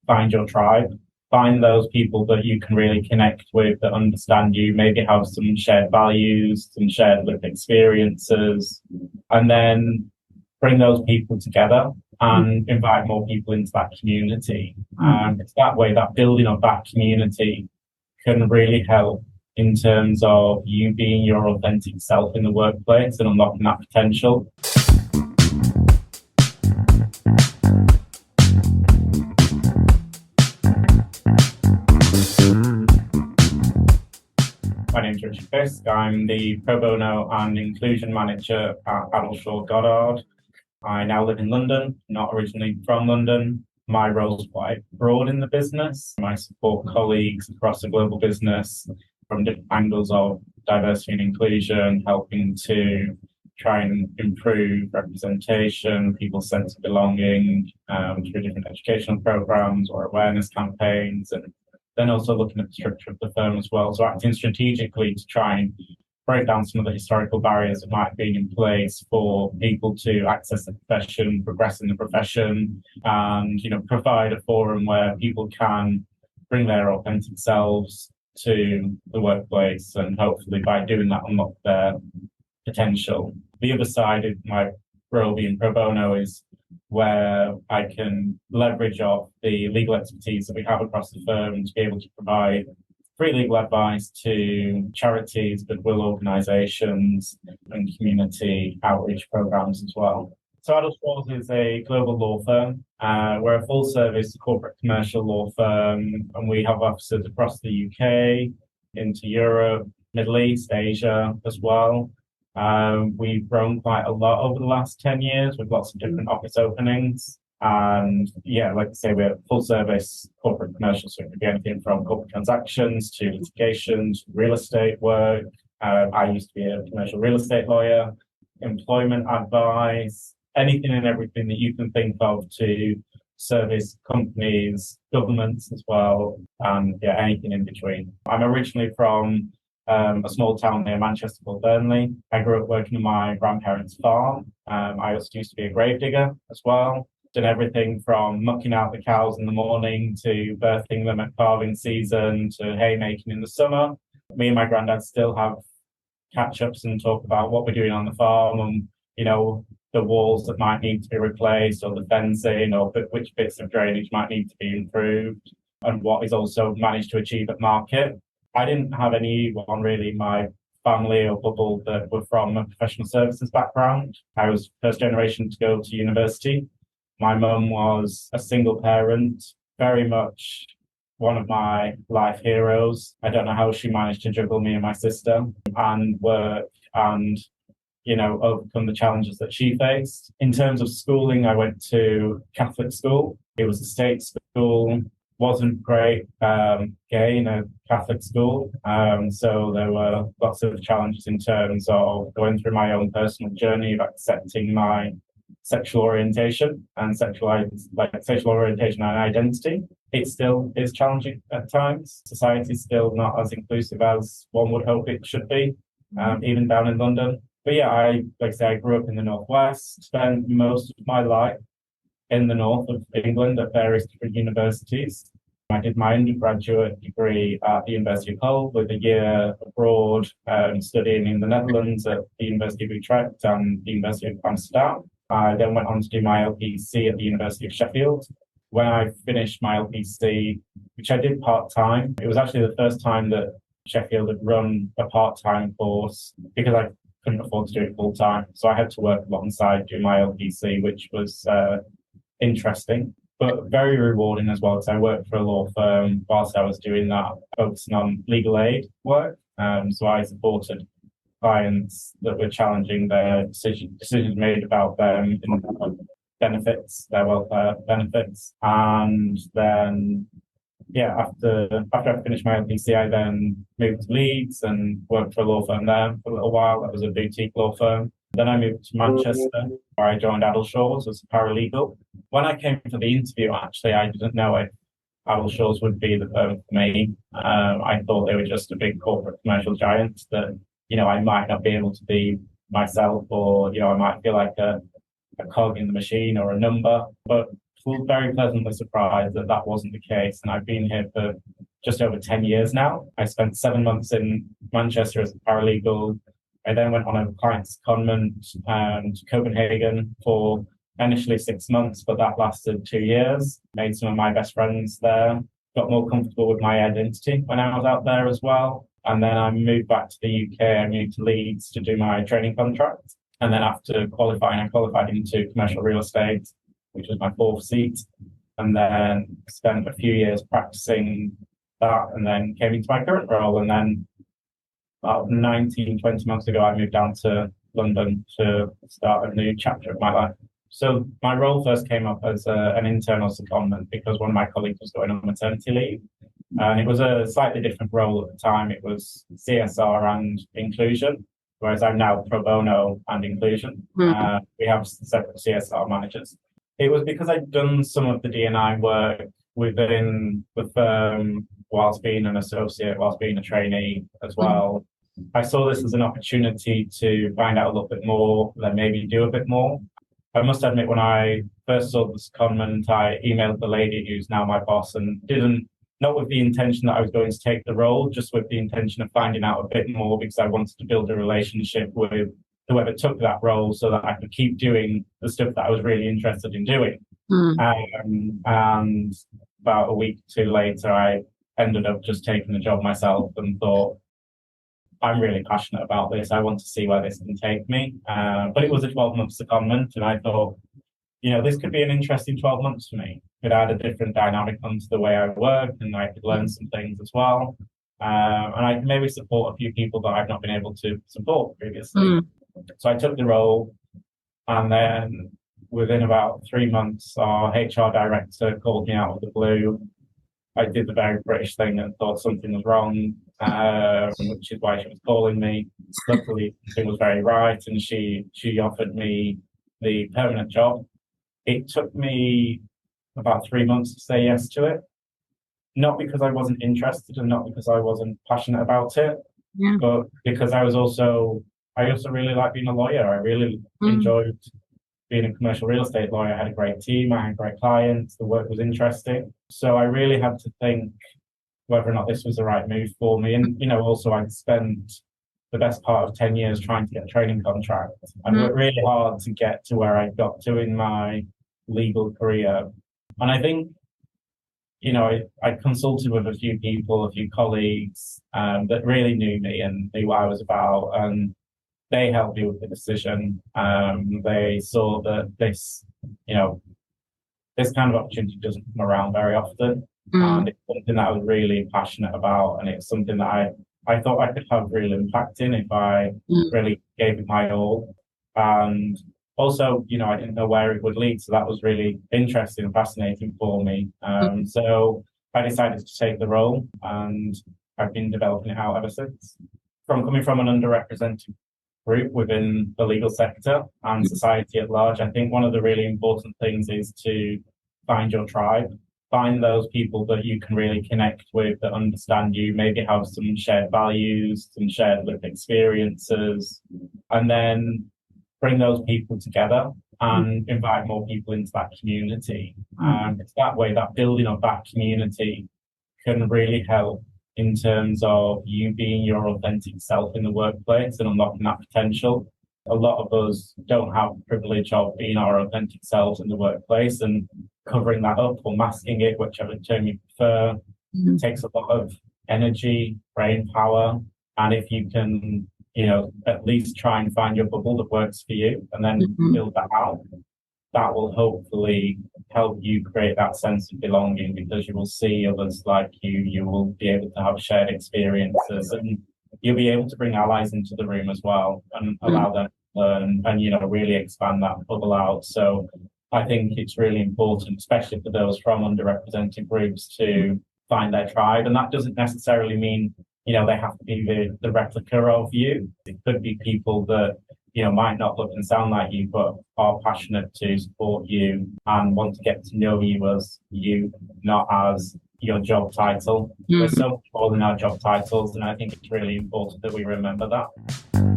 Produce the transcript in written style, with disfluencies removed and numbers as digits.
find your tribe, find those people that you can really connect with, that understand you, maybe have some shared values, some shared lived experiences, and then bring those people together and invite more people into that community. And it's that way, that building of that community can really help in terms of you being your authentic self in the workplace and unlocking that potential. My name is Richard Fisk. I'm the Pro Bono and Inclusion Manager at Addleshaw Goddard. I now live in London, not originally from London. My role is quite broad in the business. I support colleagues across the global business from different angles of diversity and inclusion, helping to try and improve representation, people's sense of belonging through different educational programs or awareness campaigns, and then also looking at the structure of the firm as well. So acting strategically to try and break down some of the historical barriers that might have been in place for people to access the profession, progress in the profession, and provide a forum where people can bring their authentic selves to the workplace and hopefully by doing that unlock their potential. The other side of my role being pro bono is where I can leverage off the legal expertise that we have across the firm to be able to provide free legal advice to charities, goodwill organisations, and community outreach programs as well. So Addleshaw is a global law firm. We're a full-service corporate commercial law firm, and we have offices across the UK, into Europe, Middle East, Asia as well. We've grown quite a lot over the last 10 years with lots of different office openings. And like I say, we're full service corporate commercial, so it could be anything from corporate transactions to litigation to real estate work. I used to be a commercial real estate lawyer, employment advice, anything and everything that you can think of to service companies, governments as well, and anything in between. I'm originally from a small town near Manchester called Burnley. I grew up working on my grandparents' farm. I also used to be a gravedigger as well. Done everything from mucking out the cows in the morning to birthing them at calving season to haymaking in the summer. Me and my granddad still have catch-ups and talk about what we're doing on the farm and, the walls that might need to be replaced or the fencing or which bits of drainage might need to be improved and what is also managed to achieve at market. I didn't have anyone really in my family or bubble that were from a professional services background. I was first generation to go to university. My mum was a single parent, very much one of my life heroes. I don't know how she managed to juggle me and my sister and work and, overcome the challenges that she faced. In terms of schooling, I went to Catholic school. It was a state school, wasn't great, gay in a Catholic school. So there were lots of challenges in terms of going through my own personal journey of accepting my sexual orientation and sexual orientation and identity. It still is challenging at times. Society is still not as inclusive as one would hope it should be, even down in London. But I grew up in the Northwest, spent most of my life in the north of England at various different universities. I did my undergraduate degree at the University of Hull with a year abroad studying in the Netherlands at the University of Utrecht and the University of Amsterdam. I then went on to do my LPC at the University of Sheffield. When I finished my LPC, which I did part-time, it was actually the first time that Sheffield had run a part-time course because I couldn't afford to do it full-time. So I had to work alongside doing my LPC, which was interesting, but very rewarding as well because I worked for a law firm whilst I was doing that, focusing on legal aid work. So I supported clients that were challenging their decisions made about them benefits, their welfare benefits. And then, after I finished my LPC, I then moved to Leeds and worked for a law firm there for a little while. That was a boutique law firm. Then I moved to Manchester, where I joined Addleshaws as a paralegal. When I came for the interview, actually, I didn't know if Addleshaws would be the firm for me. I thought they were just a big corporate commercial giant that, I might not be able to be myself or, I might feel like a cog in the machine or a number. But was very pleasantly surprised that that wasn't the case. And I've been here for just over 10 years now. I spent 7 months in Manchester as a paralegal. I then went on a client secondment to Copenhagen for initially 6 months, but that lasted 2 years. Made some of my best friends there, got more comfortable with my identity when I was out there as well. And then I moved back to the UK. I moved to Leeds to do my training contract. And then after qualifying, I qualified into commercial real estate, which was my fourth seat. And then spent a few years practicing that and then came into my current role. And then about 19, 20 months ago, I moved down to London to start a new chapter of my life. So my role first came up as an internal secondment because one of my colleagues was going on maternity leave. And it was a slightly different role at the time. It was CSR and inclusion, whereas I'm now pro bono and inclusion. We have separate CSR managers. It was because I'd done some of the D&I work within the firm whilst being an associate, whilst being a trainee as well. I saw this as an opportunity to find out a little bit more, then maybe do a bit more. I must admit, when I first saw the secondment, I emailed the lady who's now my boss and not with the intention that I was going to take the role, just with the intention of finding out a bit more because I wanted to build a relationship with whoever took that role so that I could keep doing the stuff that I was really interested in doing. And about a week or two later, I ended up just taking the job myself and thought, I'm really passionate about this. I want to see where this can take me. But it was a 12-month secondment, and I thought, this could be an interesting 12 months for me. Could add a different dynamic onto the way I work, and I could learn some things as well. And I can maybe support a few people that I've not been able to support previously. So I took the role, and then within about 3 months, our HR director called me out of the blue. I did the very British thing and thought something was wrong, which is why she was calling me. Luckily, it was very right, and she offered me the permanent job. It took me about 3 months to say yes to it, not because I wasn't interested and not because I wasn't passionate about it, but because I also really like being a lawyer. I really enjoyed being a commercial real estate lawyer. I had a great team, I had great clients, the work was interesting. So I really had to think whether or not this was the right move for me. And, also I'd spent the best part of 10 years trying to get a training contract. I worked really hard to get to where I got to in my legal career. And I think, I consulted with a few people, a few colleagues that really knew me and knew what I was about. And they helped me with the decision. They saw that this kind of opportunity doesn't come around very often. And it's something that I was really passionate about. And it's something that I thought I could have real impact in if I really gave it my all. And also, I didn't know where it would lead. So that was really interesting and fascinating for me. So I decided to take the role, and I've been developing it out ever since. Coming from an underrepresented group within the legal sector and society at large, I think one of the really important things is to find your tribe, find those people that you can really connect with, that understand you, maybe have some shared values, some shared lived experiences, and then bring those people together and invite more people into that community. It's that way, that building of that community can really help in terms of you being your authentic self in the workplace and unlocking that potential. A lot of us don't have the privilege of being our authentic selves in the workplace, and covering that up or masking it, whichever term you prefer, takes a lot of energy, brain power. And if you can, at least try and find your bubble that works for you and then build that out, that will hopefully help you create that sense of belonging, because you will see others like you, you will be able to have shared experiences, and you'll be able to bring allies into the room as well and allow them to learn and, really expand that bubble out. So I think it's really important, especially for those from underrepresented groups, to find their tribe. And that doesn't necessarily mean, they have to be the replica of you. It could be people that might not look and sound like you, but are passionate to support you and want to get to know you as you, not as your job title. There's so much more than our job titles, and I think it's really important that we remember that.